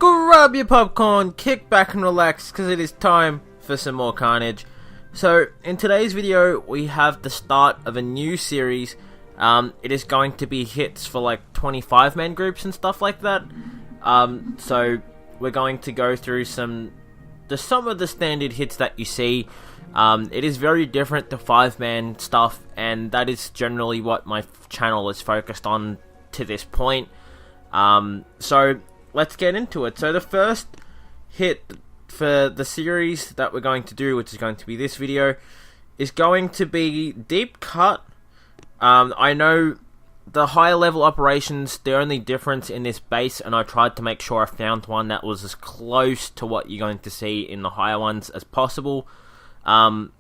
Grab your popcorn, kick back and relax, because it is time for some more Karnage. So, in today's video, we have the start of a new series. It is going to be hits for like 25-man groups and stuff like that. So, we're going to go through some of the standard hits that you see. It is very different to 5-man stuff, and that is generally what my channel is focused on to this point. So, let's get into it. So the first hit for the series that we're going to do, which is going to be this video, is going to be Deep Cut. I know the higher level operations, the only difference in this base, and I tried to make sure I found one that was as close to what you're going to see in the higher ones as possible. The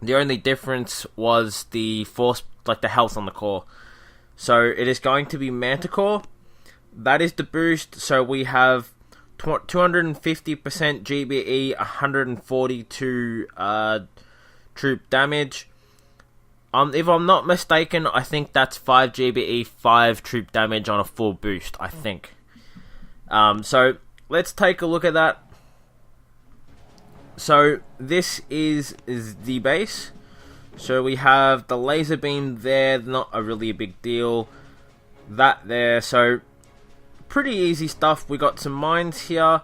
only difference was the force, like the health on the core. So it is going to be Manticore. That is the boost, so we have 250% GBE, 142 troop damage. If I'm not mistaken, I think that's 5 GBE, 5 troop damage on a full boost, I think. So, let's take a look at that. So, this is the base. So, we have the laser beam there, not really a big deal. That there, so pretty easy stuff. We got some mines here,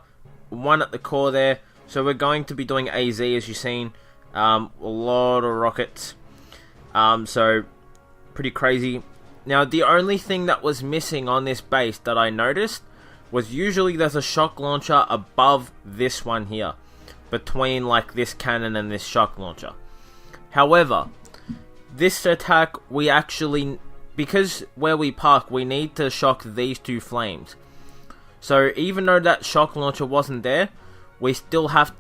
one at the core there. So we're going to be doing AZ, as you've seen. A lot of rockets. So pretty crazy. Now the only thing that was missing on this base that I noticed was usually there's a shock launcher above this one here, between like this cannon and this shock launcher. However, this attack we actually, because where we park, we need to shock these two flames. So even though that shock launcher wasn't there, we still had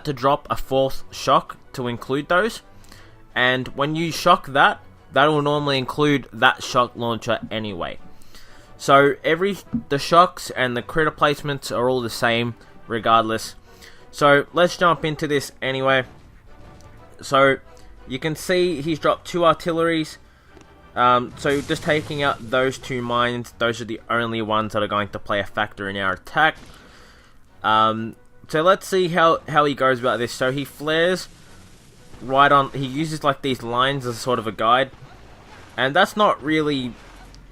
to drop a fourth shock to include those. And when you shock that, that will normally include that shock launcher anyway. So the shocks and the critter placements are all the same regardless. So let's jump into this anyway. So you can see he's dropped 2 artilleries. So just taking out those 2 mines, those are the only ones that are going to play a factor in our attack. So let's see how he goes about this. So he flares right on, he uses like these lines as sort of a guide. And that's not really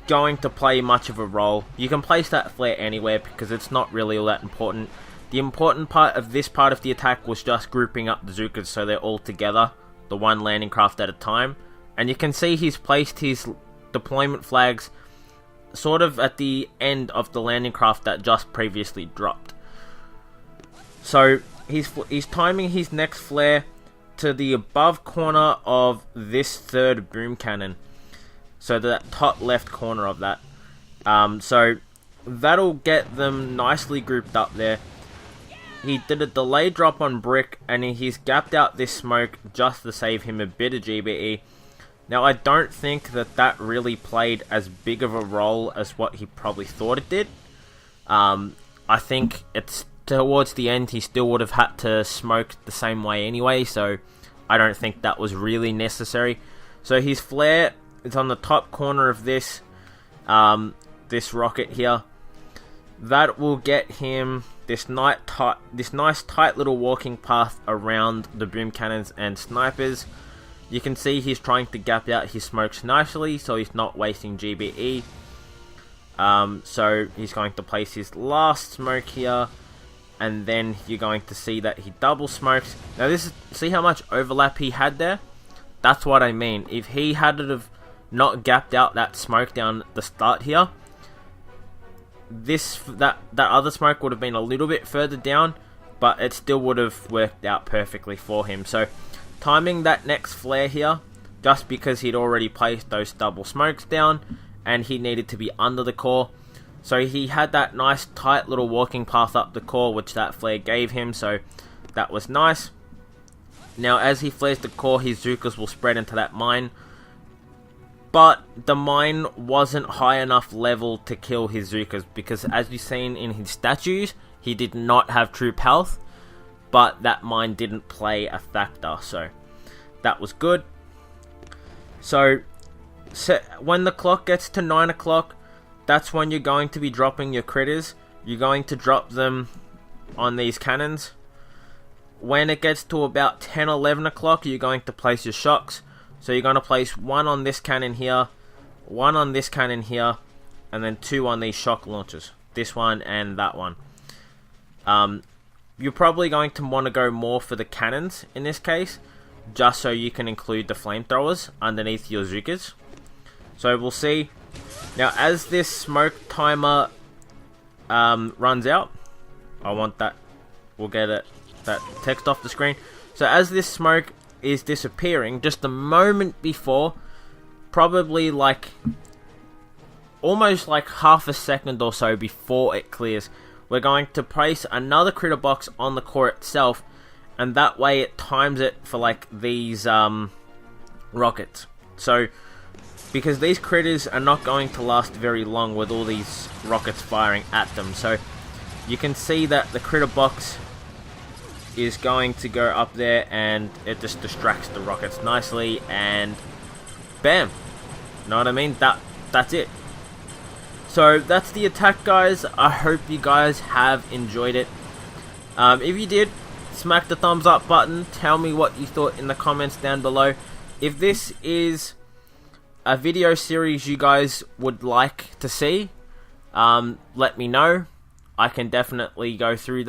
going to play much of a role. You can place that flare anywhere because it's not really all that important. The important part of this part of the attack was just grouping up the Zookas so they're all together, the one landing craft at a time. And you can see he's placed his deployment flags sort of at the end of the landing craft that just previously dropped. So he's timing his next flare to the above corner of this third boom cannon. So that top left corner of that. So that'll get them nicely grouped up there. He did a delay drop on brick and he's gapped out this smoke just to save him a bit of GBE. Now, I don't think that really played as big of a role as what he probably thought it did. I think it's towards the end, he still would have had to smoke the same way anyway, so I don't think that was really necessary. So his flare is on the top corner of this rocket here. That will get him this nice tight little walking path around the boom cannons and snipers. You can see he's trying to gap out his smokes nicely, so he's not wasting GBE. So he's going to place his last smoke here, and then you're going to see that he double smokes. Now see how much overlap he had there? That's what I mean. If he had have not gapped out that smoke down at the start here, that other smoke would have been a little bit further down, but it still would have worked out perfectly for him. So timing that next flare here, just because he'd already placed those double smokes down and he needed to be under the core. So he had that nice tight little walking path up the core, which that flare gave him, so that was nice. Now as he flares the core, his Zookas will spread into that mine. But the mine wasn't high enough level to kill his Zookas, because as you've seen in his statues, he did not have troop health. But that mine didn't play a factor, so that was good. So when the clock gets to 9 o'clock, that's when you're going to be dropping your critters. you're going to drop them on these cannons. When it gets to about 10 or 11 o'clock, you're going to place your shocks. So you're going to place one on this cannon here, one on this cannon here, and then two on these shock launchers. This one and that one. You're probably going to want to go more for the cannons in this case, just so you can include the flamethrowers underneath your Zookas. So we'll see. Now as this smoke timer runs out, I want that, we'll get it, that text off the screen. So as this smoke is disappearing, just a moment before, probably like almost like half a second or so before it clears, we're going to place another critter box on the core itself, and that way it times it for like these rockets. So because these critters are not going to last very long with all these rockets firing at them, so you can see that the critter box is going to go up there and it just distracts the rockets nicely, and bam, know what I mean? That's it. So that's the attack, guys. I hope you guys have enjoyed it. If you did, smack the thumbs up button. Tell me what you thought in the comments down below. If this is a video series you guys would like to see, let me know. I can definitely go through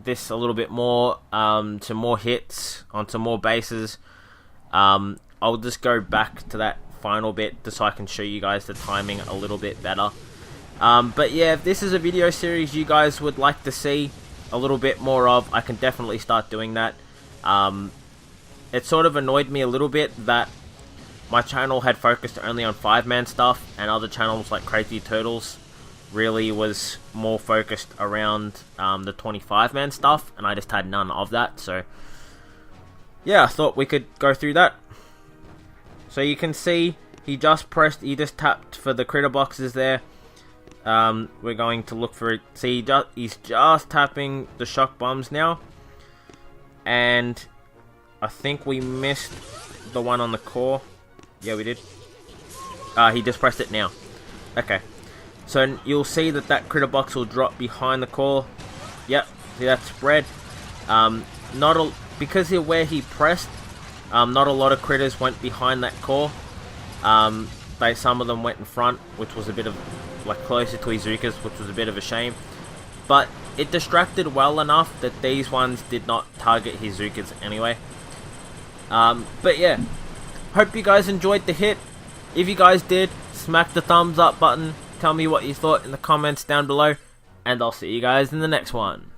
this a little bit more, to more hits, onto more bases. I'll just go back to that final bit just so I can show you guys the timing a little bit better. But yeah, if this is a video series you guys would like to see a little bit more of, I can definitely start doing that. It sort of annoyed me a little bit that my channel had focused only on 5-man stuff, and other channels like Crazy Turtles really was more focused around the 25-man stuff, and I just had none of that. So yeah, I thought we could go through that. So you can see he just tapped for the critter boxes there. We're going to look for it. See, he's just tapping the shock bombs now, and I think we missed the one on the core. Yeah, we did. He just pressed it now. Okay, so you'll see that critter box will drop behind the core. Yep, see that spread. Because of where he pressed, not a lot of critters went behind that core. Some of them went in front, which was a bit of like closer to Izuka's, which was a bit of a shame. But it distracted well enough that these ones did not target Hizuka's anyway. But yeah, hope you guys enjoyed the hit. If you guys did, smack the thumbs up button. Tell me what you thought in the comments down below, and I'll see you guys in the next one.